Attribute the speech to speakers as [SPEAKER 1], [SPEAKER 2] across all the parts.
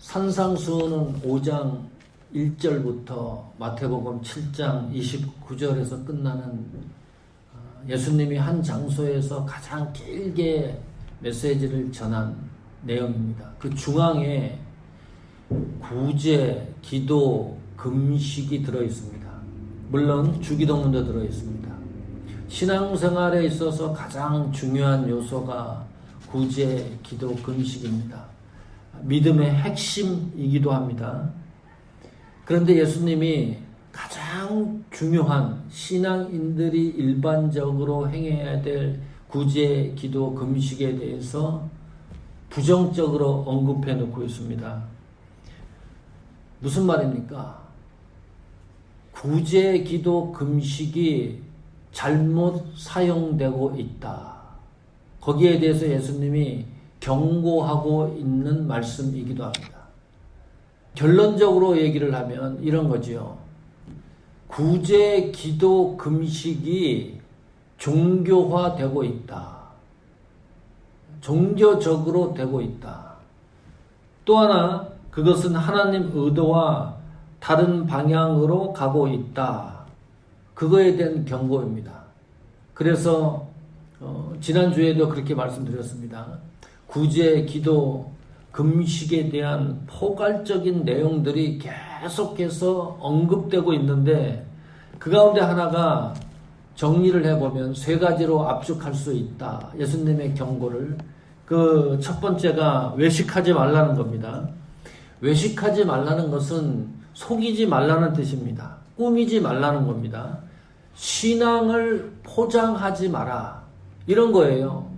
[SPEAKER 1] 산상수훈은 5장 1절부터 마태복음 7장 29절에서 끝나는 예수님이 한 장소에서 가장 길게 메시지를 전한 내용입니다. 그 중앙에 구제, 기도, 금식이 들어있습니다. 물론 주기도문도 들어있습니다. 신앙생활에 있어서 가장 중요한 요소가 구제, 기도, 금식입니다. 믿음의 핵심이기도 합니다. 그런데 예수님이 가장 중요한 신앙인들이 일반적으로 행해야 될 구제, 기도, 금식에 대해서 부정적으로 언급해 놓고 있습니다. 무슨 말입니까? 구제, 기도, 금식이 잘못 사용되고 있다. 거기에 대해서 예수님이 경고하고 있는 말씀이기도 합니다. 결론적으로 얘기를 하면 이런 거지요. 구제, 기도, 금식이 종교화되고 있다. 종교적으로 되고 있다. 또 하나, 그것은 하나님 의도와 다른 방향으로 가고 있다. 그거에 대한 경고입니다. 그래서 지난주에도 그렇게 말씀드렸습니다. 구제, 기도, 금식에 대한 포괄적인 내용들이 계속해서 언급되고 있는데 그 가운데 하나가 정리를 해보면 세 가지로 압축할 수 있다. 예수님의 경고를. 그 첫 번째가 외식하지 말라는 겁니다. 외식하지 말라는 것은 속이지 말라는 뜻입니다. 꾸미지 말라는 겁니다. 신앙을 포장하지 마라. 이런 거예요.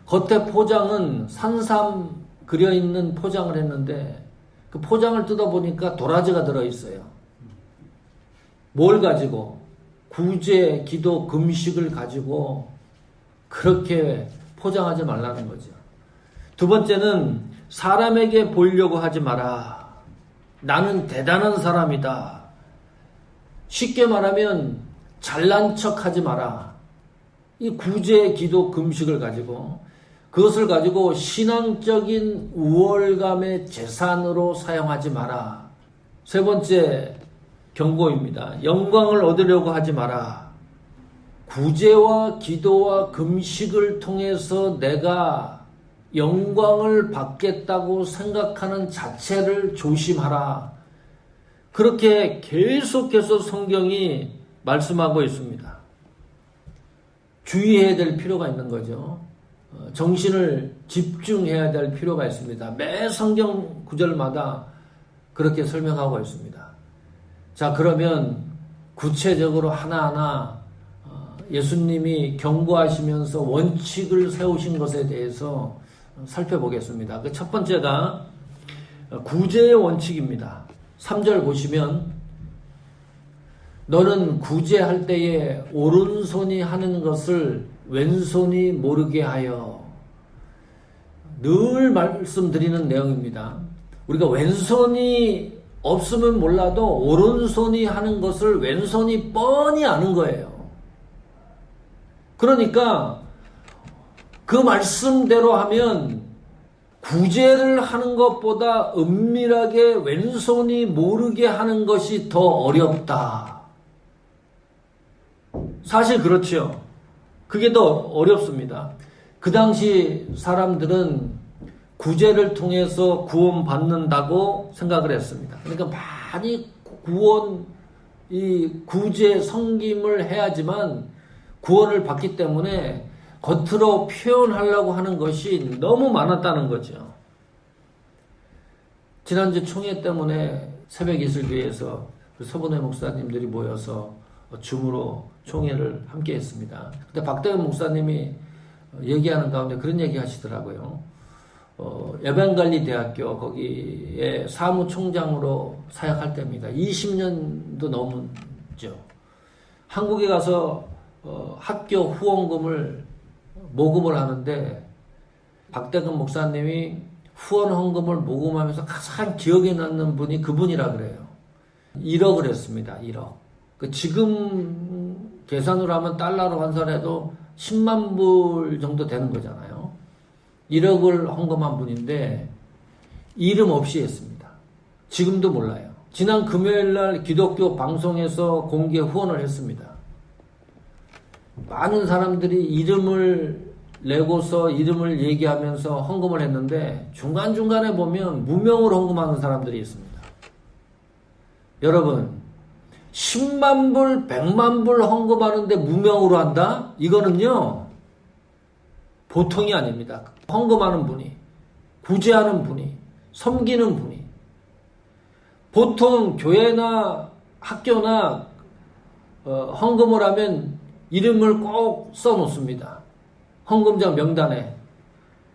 [SPEAKER 1] 겉에 포장은 산삼 그려있는 포장을 했는데 그 포장을 뜯어보니까 도라지가 들어있어요. 뭘 가지고? 구제, 기도, 금식을 가지고 그렇게 포장하지 말라는 거죠. 두 번째는 사람에게 보이려고 하지 마라. 나는 대단한 사람이다. 쉽게 말하면 잘난 척 하지 마라. 이 구제, 기도, 금식을 가지고 그것을 가지고 신앙적인 우월감의 재산으로 사용하지 마라. 세 번째 경고입니다. 영광을 얻으려고 하지 마라. 구제와 기도와 금식을 통해서 내가 영광을 받겠다고 생각하는 자체를 조심하라. 그렇게 계속해서 성경이 말씀하고 있습니다. 주의해야 될 필요가 있는 거죠. 정신을 집중해야 될 필요가 있습니다. 매 성경 구절마다 그렇게 설명하고 있습니다. 자, 그러면 구체적으로 하나하나 예수님이 경고하시면서 원칙을 세우신 것에 대해서 살펴보겠습니다. 그 첫 번째가 구제의 원칙입니다. 3절 보시면 너는 구제할 때에 오른손이 하는 것을 왼손이 모르게 하여. 늘 말씀드리는 내용입니다. 우리가 왼손이 없으면 몰라도 오른손이 하는 것을 왼손이 뻔히 아는 거예요. 그러니까 그 말씀대로 하면 구제를 하는 것보다 은밀하게 왼손이 모르게 하는 것이 더 어렵다. 사실 그렇죠. 그게 더 어렵습니다. 그 당시 사람들은 구제를 통해서 구원받는다고 생각을 했습니다. 그러니까 많이 구제 섬김을 해야지만 구원을 받기 때문에 겉으로 표현하려고 하는 것이 너무 많았다는 거죠. 지난주 총회 때문에 새벽 이슬교회에서 서분회 목사님들이 모여서 줌으로 총회를 함께 했습니다. 그때 박대근 목사님이 얘기하는 가운데 그런 얘기 하시더라고요. 에반갈리 대학교 거기에 사무총장으로 사역할 때입니다. 20년도 넘었죠. 한국에 가서 학교 후원금을 모금을 하는데 박대근 목사님이 후원 헌금을 모금하면서 가장 기억에 남는 분이 그분이라 그래요. 1억을 했습니다. 1억. 지금 계산으로 하면 달러로 환산해도 10만 불 정도 되는 거잖아요. 1억을 헌금한 분인데 이름 없이 했습니다. 지금도 몰라요. 지난 금요일날 기독교 방송에서 공개 후원을 했습니다. 많은 사람들이 이름을 내고서 이름을 얘기하면서 헌금을 했는데 중간중간에 보면 무명으로 헌금하는 사람들이 있습니다. 여러분, 10만 불, 100만 불 헌금하는데 무명으로 한다? 이거는요, 보통이 아닙니다. 헌금하는 분이, 구제하는 분이, 섬기는 분이. 보통 교회나 학교나 헌금을 하면 이름을 꼭 써놓습니다. 헌금자 명단에.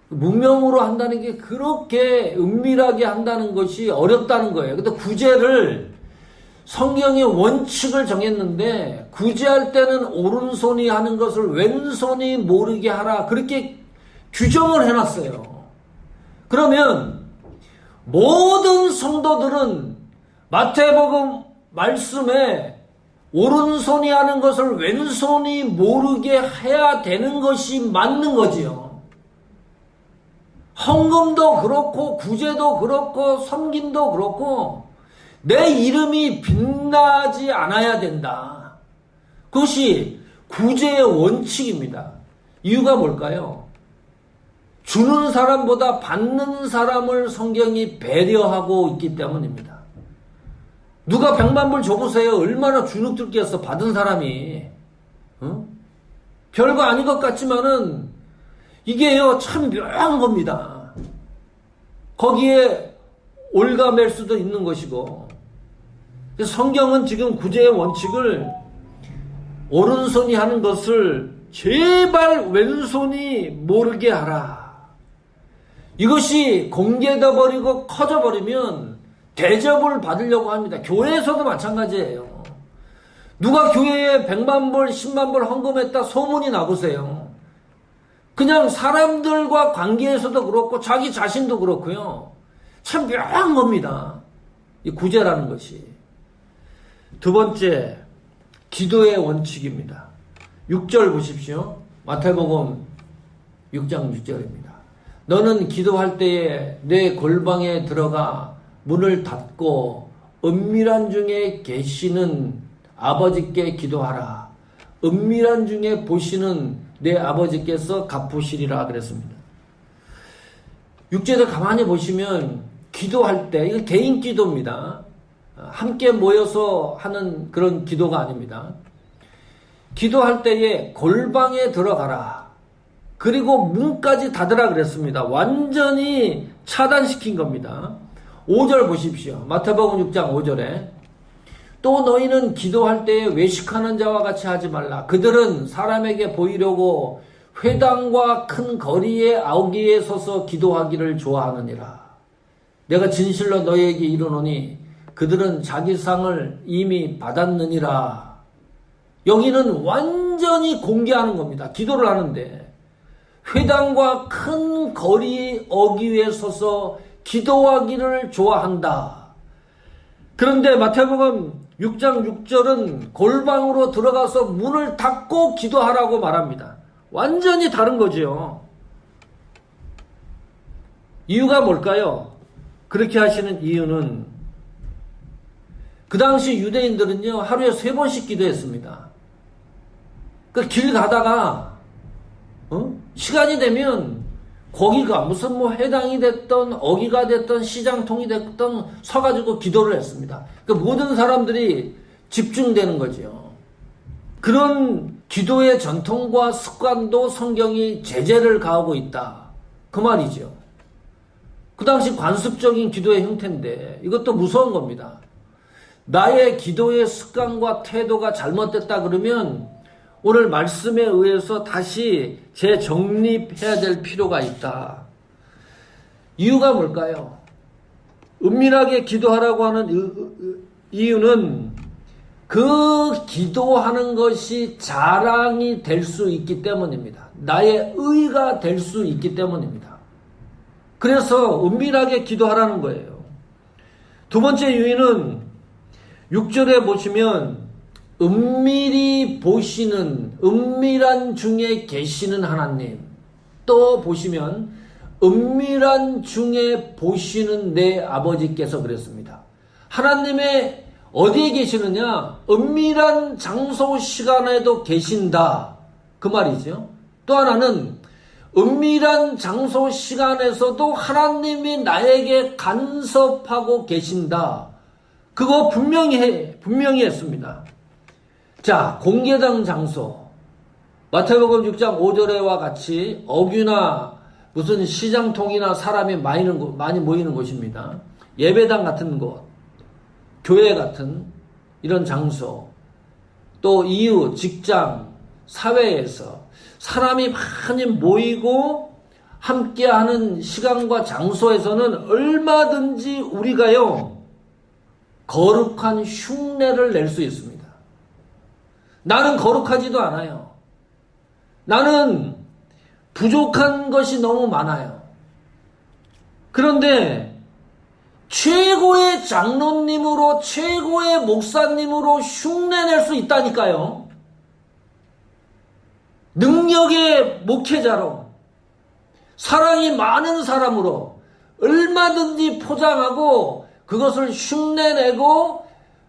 [SPEAKER 1] 무명으로 한다는 게 그렇게 은밀하게 한다는 것이 어렵다는 거예요. 근데 구제를 성경의 원칙을 정했는데 구제할 때는 오른손이 하는 것을 왼손이 모르게 하라. 그렇게 규정을 해놨어요. 그러면 모든 성도들은 마태복음 말씀에 오른손이 하는 것을 왼손이 모르게 해야 되는 것이 맞는 거지요. 헌금도 그렇고 구제도 그렇고 섬김도 그렇고 내 이름이 빛나지 않아야 된다. 그것이 구제의 원칙입니다. 이유가 뭘까요? 주는 사람보다 받는 사람을 성경이 배려하고 있기 때문입니다. 누가 100만 불 줘보세요. 얼마나 주눅들겠어 받은 사람이. 별거 아닌 것 같지만은 이게요 참 묘한 겁니다. 거기에 올가맬 수도 있는 것이고. 성경은 지금 구제의 원칙을 오른손이 하는 것을 제발 왼손이 모르게 하라. 이것이 공개돼 버리고 커져 버리면 대접을 받으려고 합니다. 교회에서도 마찬가지예요. 누가 교회에 100만 불, 10만 불 헌금했다 소문이 나보세요. 그냥 사람들과 관계에서도 그렇고 자기 자신도 그렇고요. 참 묘한 겁니다. 이 구제라는 것이. 두 번째, 기도의 원칙입니다. 6절 보십시오. 마태복음 6장 6절입니다. 너는 기도할 때에 내 골방에 들어가 문을 닫고 은밀한 중에 계시는 아버지께 기도하라. 은밀한 중에 보시는 내 아버지께서 갚으시리라 그랬습니다. 6절을 가만히 보시면 기도할 때, 이거 개인 기도입니다. 함께 모여서 하는 그런 기도가 아닙니다. 기도할 때에 골방에 들어가라. 그리고 문까지 닫으라 그랬습니다. 완전히 차단시킨 겁니다. 5절 보십시오. 마태복음 6장 5절에 또 너희는 기도할 때에 외식하는 자와 같이 하지 말라. 그들은 사람에게 보이려고 회당과 큰 거리의 아우기에 서서 기도하기를 좋아하느니라. 내가 진실로 너희에게 이르노니 그들은 자기 상을 이미 받았느니라. 여기는 완전히 공개하는 겁니다. 기도를 하는데 회당과 큰 거리 어귀에 서서 기도하기를 좋아한다. 그런데 마태복음 6장 6절은 골방으로 들어가서 문을 닫고 기도하라고 말합니다. 완전히 다른 거죠. 이유가 뭘까요? 그렇게 하시는 이유는 그 당시 유대인들은요 하루에 3번씩 기도했습니다. 그 길 가다가 시간이 되면 거기가 무슨 뭐 회당이 됐던 어기가 됐던 시장통이 됐던 서가지고 기도를 했습니다. 그 모든 사람들이 집중되는 거죠. 그런 기도의 전통과 습관도 성경이 제재를 가하고 있다. 그 말이죠. 그 당시 관습적인 기도의 형태인데 이것도 무서운 겁니다. 나의 기도의 습관과 태도가 잘못됐다 그러면 오늘 말씀에 의해서 다시 재정립해야 될 필요가 있다. 이유가 뭘까요? 은밀하게 기도하라고 하는 이유는 그 기도하는 것이 자랑이 될 수 있기 때문입니다. 나의 의가 될 수 있기 때문입니다. 그래서 은밀하게 기도하라는 거예요. 두 번째 유의는 6절에 보시면 은밀히 보시는 은밀한 중에 계시는 하나님. 또 보시면 은밀한 중에 보시는 내 아버지께서 그랬습니다. 하나님의 어디에 계시느냐? 은밀한 장소 시간에도 계신다. 그 말이죠. 또 하나는 은밀한 장소 시간에서도 하나님이 나에게 간섭하고 계신다. 그거 분명히 했습니다. 자, 공개당 장소. 마태복음 6장 5절에와 같이 어귀나 무슨 시장통이나 사람이 많이 모이는 곳입니다. 예배당 같은 곳, 교회 같은 이런 장소, 또 이웃, 직장, 사회에서 사람이 많이 모이고 함께하는 시간과 장소에서는 얼마든지 우리가요, 거룩한 흉내를 낼 수 있습니다. 나는 거룩하지도 않아요. 나는 부족한 것이 너무 많아요. 그런데 최고의 장로님으로, 최고의 목사님으로 흉내낼 수 있다니까요. 능력의 목회자로, 사랑이 많은 사람으로 얼마든지 포장하고 그것을 흉내내고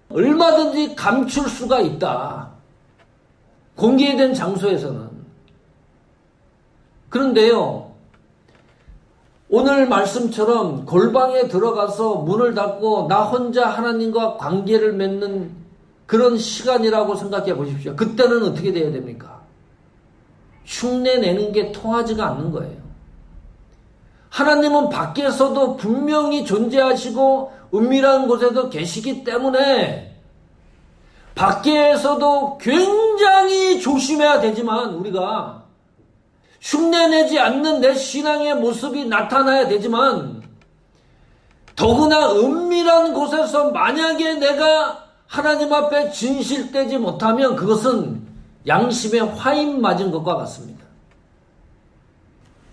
[SPEAKER 1] 얼마든지 감출 수가 있다. 공개된 장소에서는. 그런데요, 오늘 말씀처럼 골방에 들어가서 문을 닫고 나 혼자 하나님과 관계를 맺는 그런 시간이라고 생각해 보십시오. 그때는 어떻게 돼야 됩니까? 흉내 내는 게 통하지가 않는 거예요. 하나님은 밖에서도 분명히 존재하시고 은밀한 곳에도 계시기 때문에 밖에서도 굉장히 조심해야 되지만, 우리가 흉내내지 않는 내 신앙의 모습이 나타나야 되지만, 더구나 은밀한 곳에서 만약에 내가 하나님 앞에 진실되지 못하면 그것은 양심에 화인 맞은 것과 같습니다.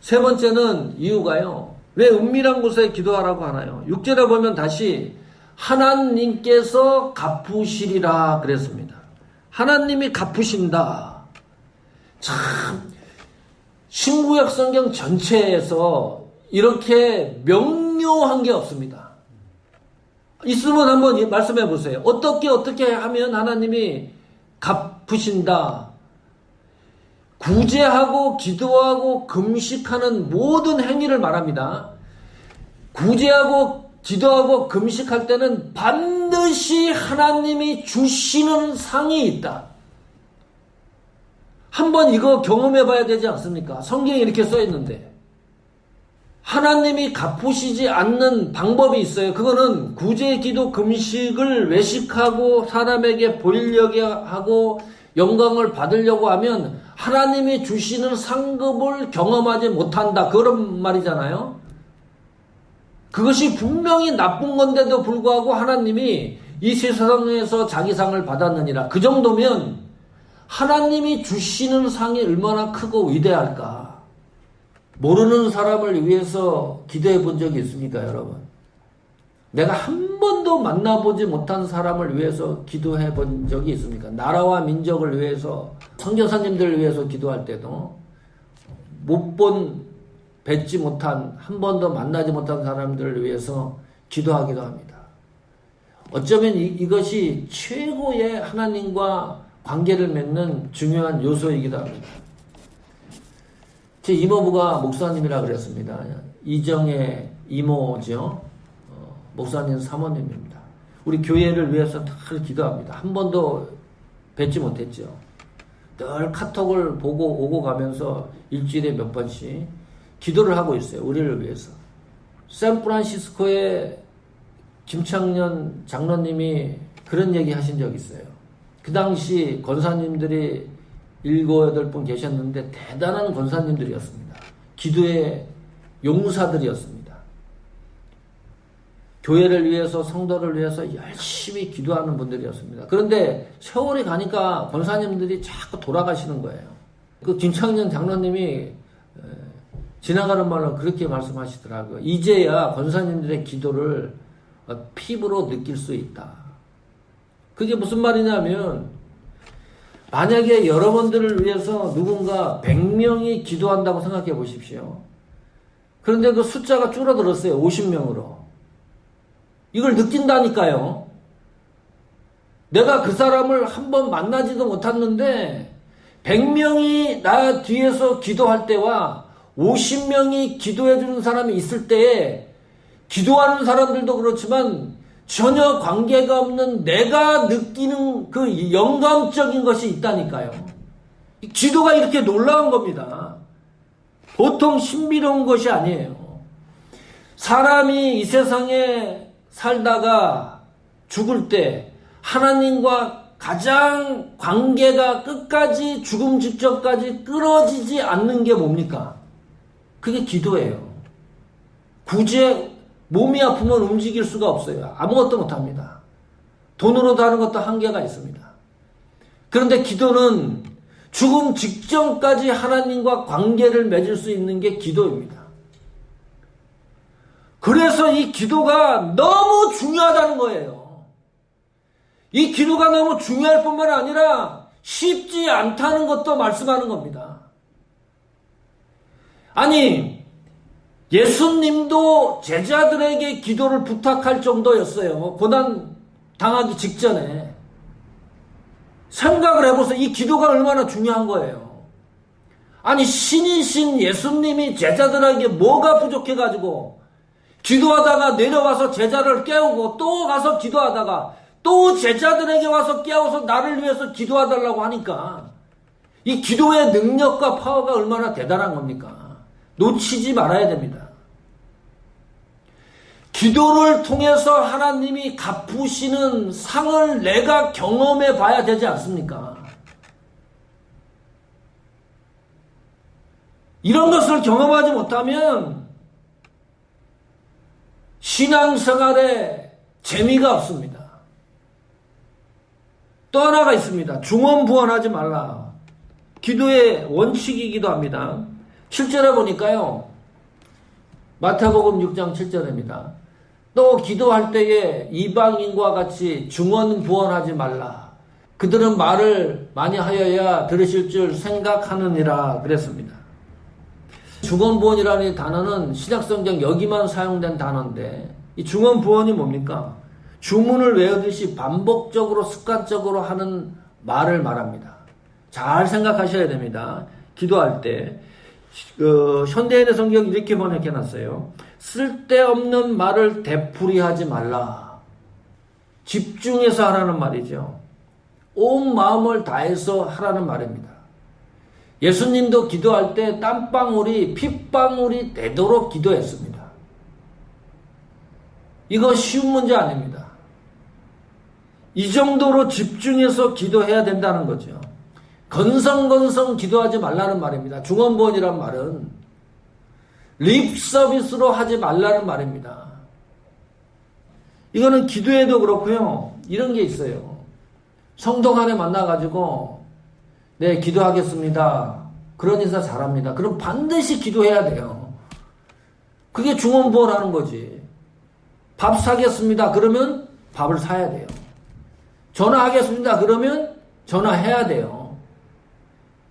[SPEAKER 1] 세 번째는 이유가요, 왜 은밀한 곳에 기도하라고 하나요? 6절에 보면 다시 하나님께서 갚으시리라 그랬습니다. 하나님이 갚으신다. 참, 신구약 성경 전체에서 이렇게 명료한 게 없습니다. 있으면 한번 말씀해 보세요. 어떻게 하면 하나님이 갚으신다. 구제하고 기도하고 금식하는 모든 행위를 말합니다. 구제하고 기도하고 금식할 때는 반드시 하나님이 주시는 상이 있다. 한번 이거 경험해 봐야 되지 않습니까? 성경에 이렇게 써 있는데. 하나님이 갚으시지 않는 방법이 있어요. 그거는 구제, 기도, 금식을 외식하고 사람에게 보이려고 하고 영광을 받으려고 하면 하나님이 주시는 상급을 경험하지 못한다. 그런 말이잖아요. 그것이 분명히 나쁜 건데도 불구하고 하나님이 이 세상에서 자기 상을 받았느니라. 그 정도면 하나님이 주시는 상이 얼마나 크고 위대할까. 모르는 사람을 위해서 기도해 본 적이 있습니까, 여러분? 내가 한 번도 만나보지 못한 사람을 위해서 기도해 본 적이 있습니까? 나라와 민족을 위해서, 선교사님들을 위해서 기도할 때도 뵙지 못한, 한 번도 만나지 못한 사람들을 위해서 기도하기도 합니다. 어쩌면 이것이 최고의 하나님과 관계를 맺는 중요한 요소이기도 합니다. 제 이모부가 목사님이라 그랬습니다. 이정의 이모죠. 목사님 사모님입니다. 우리 교회를 위해서 늘 기도합니다. 한 번도 뵙지 못했죠. 늘 카톡을 보고 오고 가면서 일주일에 몇 번씩 기도를 하고 있어요. 우리를 위해서. 샌프란시스코에 김창년 장로님이 그런 얘기 하신 적이 있어요. 그 당시 권사님들이 7, 8분 계셨는데 대단한 권사님들이었습니다. 기도의 용사들이었습니다. 교회를 위해서, 성도를 위해서 열심히 기도하는 분들이었습니다. 그런데 세월이 가니까 권사님들이 자꾸 돌아가시는 거예요. 그 김창년 장로님이 지나가는 말로 그렇게 말씀하시더라고요. 이제야 권사님들의 기도를 피부로 느낄 수 있다. 그게 무슨 말이냐면, 만약에 여러분들을 위해서 누군가 100명이 기도한다고 생각해 보십시오. 그런데 그 숫자가 줄어들었어요. 50명으로. 이걸 느낀다니까요. 내가 그 사람을 한번 만나지도 못했는데 100명이 나 뒤에서 기도할 때와 50명이 기도해 주는 사람이 있을 때에 기도하는 사람들도 그렇지만 전혀 관계가 없는 내가 느끼는 그 영감적인 것이 있다니까요. 기도가 이렇게 놀라운 겁니다. 보통 신비로운 것이 아니에요. 사람이 이 세상에 살다가 죽을 때 하나님과 가장 관계가 끝까지 죽음 직전까지 끊어지지 않는 게 뭡니까? 그게 기도예요. 굳이 몸이 아프면 움직일 수가 없어요. 아무것도 못합니다. 돈으로도 하는 것도 한계가 있습니다. 그런데 기도는 죽음 직전까지 하나님과 관계를 맺을 수 있는 게 기도입니다. 그래서 이 기도가 너무 중요하다는 거예요. 이 기도가 너무 중요할 뿐만 아니라 쉽지 않다는 것도 말씀하는 겁니다. 아니, 예수님도 제자들에게 기도를 부탁할 정도였어요. 고난 당하기 직전에. 생각을 해보세요. 이 기도가 얼마나 중요한 거예요. 아니, 신이신 예수님이 제자들에게 뭐가 부족해가지고 기도하다가 내려와서 제자를 깨우고 또 가서 기도하다가 또 제자들에게 와서 깨워서 나를 위해서 기도해달라고 하니까 이 기도의 능력과 파워가 얼마나 대단한 겁니까? 놓치지 말아야 됩니다. 기도를 통해서 하나님이 갚으시는 상을 내가 경험해 봐야 되지 않습니까? 이런 것을 경험하지 못하면 신앙생활에 재미가 없습니다. 또 하나가 있습니다. 중언부언하지 말라. 기도의 원칙이기도 합니다. 7절에 보니까요. 마태복음 6장 7절입니다. 또 기도할 때에 이방인과 같이 중언부언하지 말라. 그들은 말을 많이 하여야 들으실 줄 생각하느니라 그랬습니다. 중언부언이라는 단어는 신약성경 여기만 사용된 단어인데 이 중언부언이 뭡니까? 주문을 외우듯이 반복적으로 습관적으로 하는 말을 말합니다. 잘 생각하셔야 됩니다. 기도할 때 현대인의 성경이 이렇게 번역해놨어요. 쓸데없는 말을 되풀이하지 말라. 집중해서 하라는 말이죠. 온 마음을 다해서 하라는 말입니다. 예수님도 기도할 때 땀방울이 핏방울이 되도록 기도했습니다. 이거 쉬운 문제 아닙니다. 이 정도로 집중해서 기도해야 된다는 거죠. 건성건성 기도하지 말라는 말입니다. 중언부언이란 말은 립 서비스로 하지 말라는 말입니다. 이거는 기도에도 그렇고요. 이런 게 있어요. 성도 간에 만나가지고 네, 기도하겠습니다. 그런 인사 잘합니다. 그럼 반드시 기도해야 돼요. 그게 중언부언하는 거지. 밥 사겠습니다. 그러면 밥을 사야 돼요. 전화하겠습니다. 그러면 전화해야 돼요.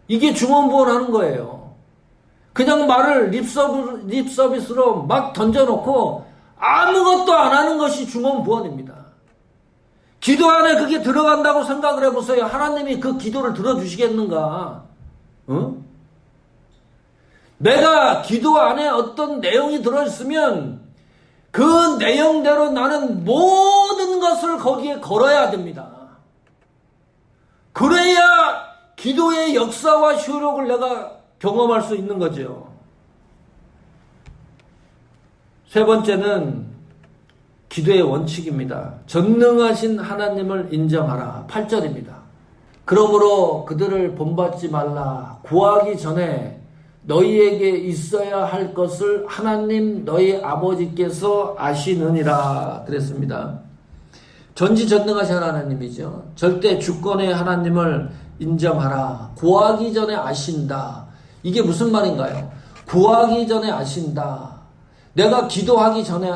[SPEAKER 1] 이게 중언부언하는 거예요. 그냥 말을 립서비스로 막 던져놓고 아무것도 안 하는 것이 중언부언입니다. 기도 안에 그게 들어간다고 생각을 해보세요. 하나님이 그 기도를 들어주시겠는가? 응? 내가 기도 안에 어떤 내용이 들어있으면 그 내용대로 나는 모든 것을 거기에 걸어야 됩니다. 그래야 기도의 역사와 효력을 내가 경험할 수 있는 거죠. 세 번째는 기도의 원칙입니다. 전능하신 하나님을 인정하라. 8절입니다. 그러므로 그들을 본받지 말라. 구하기 전에 너희에게 있어야 할 것을 하나님 너희 아버지께서 아시느니라 그랬습니다. 전지전능하신 하나님이죠. 절대 주권의 하나님을 인정하라. 구하기 전에 아신다. 이게 무슨 말인가요? 구하기 전에 아신다. 내가 기도하기 전에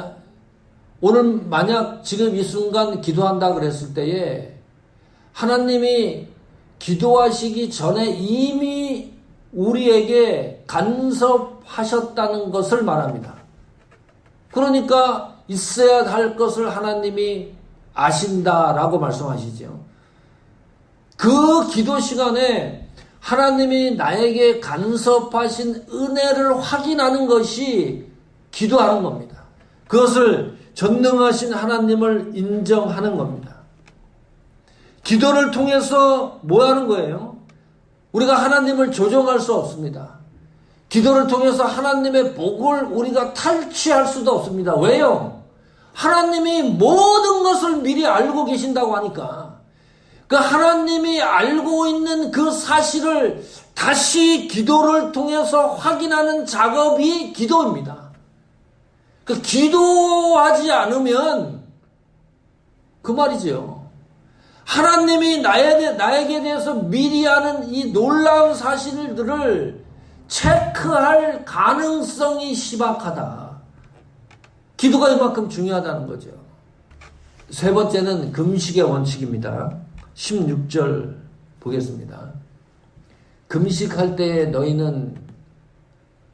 [SPEAKER 1] 오늘 만약 지금 이 순간 기도한다 그랬을 때에 하나님이 기도하시기 전에 이미 우리에게 간섭하셨다는 것을 말합니다. 그러니까 있어야 할 것을 하나님이 아신다라고 말씀하시죠. 그 기도 시간에 하나님이 나에게 간섭하신 은혜를 확인하는 것이 기도하는 겁니다. 그것을 전능하신 하나님을 인정하는 겁니다. 기도를 통해서 뭐 하는 거예요? 우리가 하나님을 조종할 수 없습니다. 기도를 통해서 하나님의 복을 우리가 탈취할 수도 없습니다. 왜요? 하나님이 모든 것을 미리 알고 계신다고 하니까 그 하나님이 알고 있는 그 사실을 다시 기도를 통해서 확인하는 작업이 기도입니다. 그 기도하지 않으면 그 말이죠. 하나님이 나에게 대해서 미리 아는 이 놀라운 사실들을 체크할 가능성이 희박하다. 기도가 이만큼 중요하다는 거죠. 세 번째는 금식의 원칙입니다. 16절 보겠습니다. 금식할 때에 너희는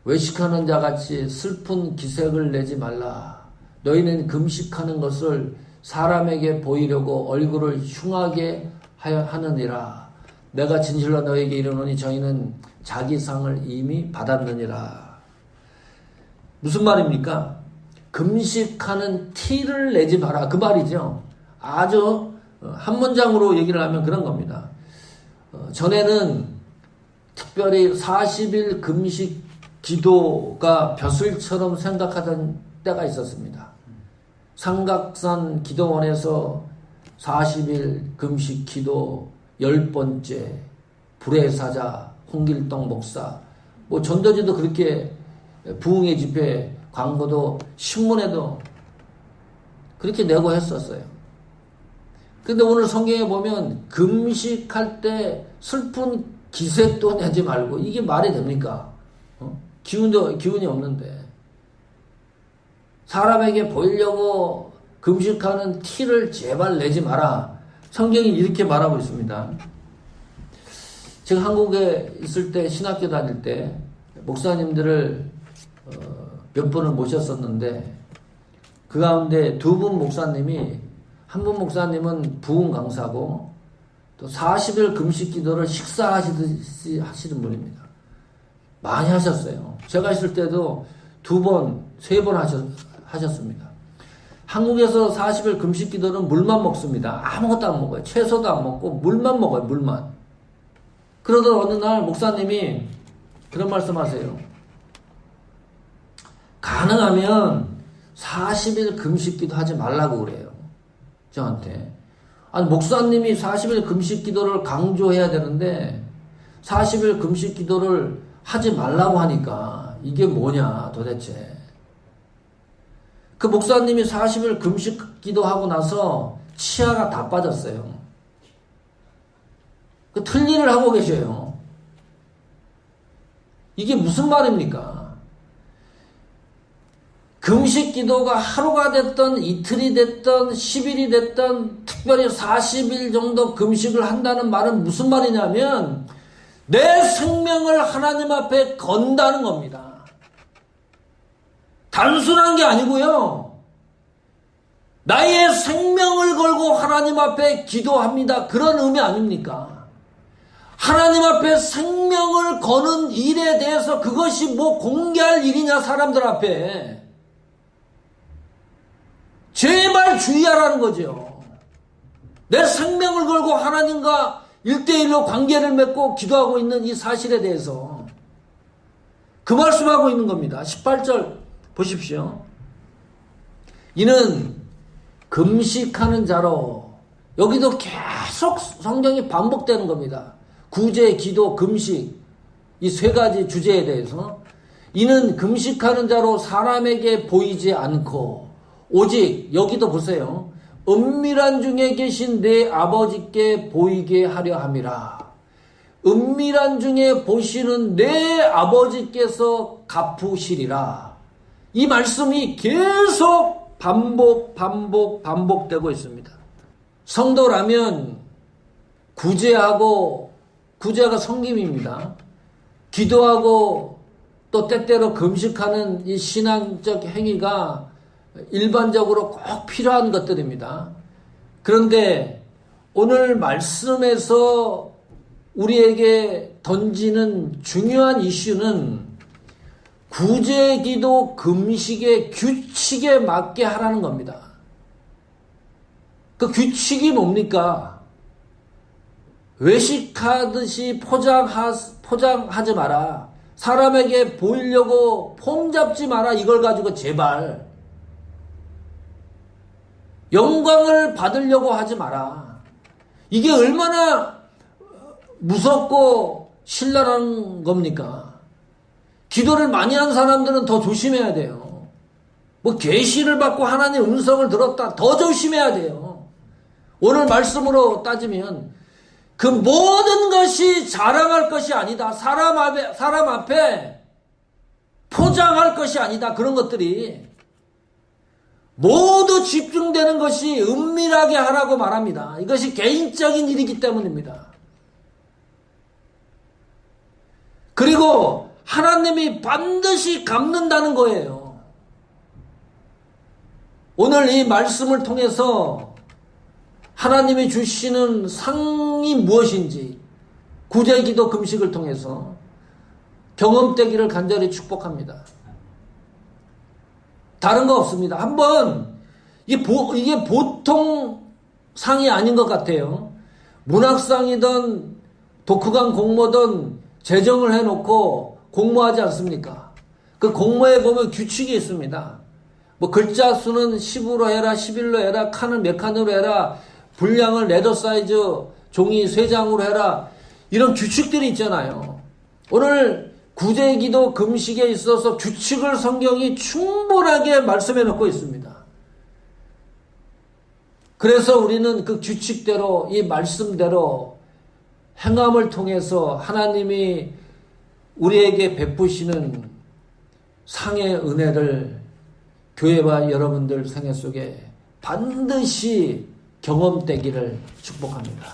[SPEAKER 1] 외식하는 자같이 슬픈 기색을 내지 말라. 너희는 금식하는 것을 사람에게 보이려고 얼굴을 흉하게 하느니라. 내가 진실로 너희에게 이르노니 저희는 자기 상을 이미 받았느니라. 무슨 말입니까? 금식하는 티를 내지 마라. 그 말이죠. 아주 한 문장으로 얘기를 하면 그런 겁니다. 전에는 특별히 40일 금식 기도가 벼슬처럼 생각하던 때가 있었습니다. 삼각산 기도원에서 40일 금식 기도 10번째, 불의 사자, 홍길동 목사, 뭐 전도지도 그렇게 부흥의 집회 광고도 신문에도 그렇게 내고 했었어요. 근데 오늘 성경에 보면 금식할 때 슬픈 기색도 내지 말고 이게 말이 됩니까? 기운이 없는데 사람에게 보이려고 금식하는 티를 제발 내지 마라. 성경이 이렇게 말하고 있습니다. 제가 한국에 있을 때 신학교 다닐 때 목사님들을 몇 분을 모셨었는데 그 가운데 두 분 목사님이 한 분 목사님은 부흥 강사고 또 40일 금식 기도를 식사하시듯이 하시는 분입니다. 많이 하셨어요. 제가 있을 때도 2번, 3번 하셨습니다. 한국에서 40일 금식 기도는 물만 먹습니다. 아무것도 안 먹어요. 채소도 안 먹고 물만 먹어요. 물만. 그러던 어느 날 목사님이 그런 말씀 하세요. 가능하면 40일 금식 기도 하지 말라고 그래요. 저한테. 아니, 목사님이 40일 금식 기도를 강조해야 되는데 40일 금식 기도를 하지 말라고 하니까 이게 뭐냐 도대체. 그 목사님이 40일 금식 기도하고 나서 치아가 다 빠졌어요. 그 틀 일을 하고 계셔요. 이게 무슨 말입니까? 금식 기도가 하루가 됐던 이틀이 됐던 10일이 됐던 특별히 40일 정도 금식을 한다는 말은 무슨 말이냐면 내 생명을 하나님 앞에 건다는 겁니다. 단순한 게 아니고요. 나의 생명을 걸고 하나님 앞에 기도합니다. 그런 의미 아닙니까? 하나님 앞에 생명을 거는 일에 대해서 그것이 뭐 공개할 일이냐 사람들 앞에. 제발 주의하라는 거죠. 내 생명을 걸고 하나님과 1대1로 관계를 맺고 기도하고 있는 이 사실에 대해서 그 말씀하고 있는 겁니다. 18절 보십시오. 이는 금식하는 자로, 여기도 계속 성경이 반복되는 겁니다. 구제, 기도, 금식, 이 세 가지 주제에 대해서 이는 금식하는 자로 사람에게 보이지 않고 오직, 여기도 보세요. 은밀한 중에 계신 내 아버지께 보이게 하려 함이라. 은밀한 중에 보시는 내 아버지께서 갚으시리라. 이 말씀이 계속 반복되고 있습니다. 성도라면 구제하고, 구제가 섬김입니다. 기도하고 또 때때로 금식하는 이 신앙적 행위가 일반적으로 꼭 필요한 것들입니다. 그런데 오늘 말씀에서 우리에게 던지는 중요한 이슈는 구제기도 금식의 규칙에 맞게 하라는 겁니다. 그 규칙이 뭡니까? 외식하듯이 포장하지 마라. 사람에게 보이려고 폼 잡지 마라. 이걸 가지고 제발. 영광을 받으려고 하지 마라. 이게 얼마나 무섭고 신랄한 겁니까? 기도를 많이 한 사람들은 더 조심해야 돼요. 뭐 계시를 받고 하나님의 음성을 들었다. 더 조심해야 돼요. 오늘 말씀으로 따지면 그 모든 것이 자랑할 것이 아니다. 사람 앞에 포장할 것이 아니다. 그런 것들이 모두 집중되는 것이 은밀하게 하라고 말합니다. 이것이 개인적인 일이기 때문입니다. 그리고 하나님이 반드시 갚는다는 거예요. 오늘 이 말씀을 통해서 하나님이 주시는 상이 무엇인지 구제기도 금식을 통해서 경험되기를 간절히 축복합니다. 다른 거 없습니다. 한번 이게 보통 상이 아닌 것 같아요. 문학상이든 독후감 공모든 제정을 해놓고 공모하지 않습니까? 그 공모에 보면 규칙이 있습니다. 뭐 글자 수는 10으로 해라, 11로 해라, 칸은 몇 칸으로 해라, 분량을 레더 사이즈 종이 3장으로 해라. 이런 규칙들이 있잖아요. 오늘 구제기도 금식에 있어서 규칙을 성경이 충분하게 말씀해 놓고 있습니다. 그래서 우리는 그 규칙대로 이 말씀대로 행함을 통해서 하나님이 우리에게 베푸시는 상의 은혜를 교회와 여러분들 생애 속에 반드시 경험되기를 축복합니다.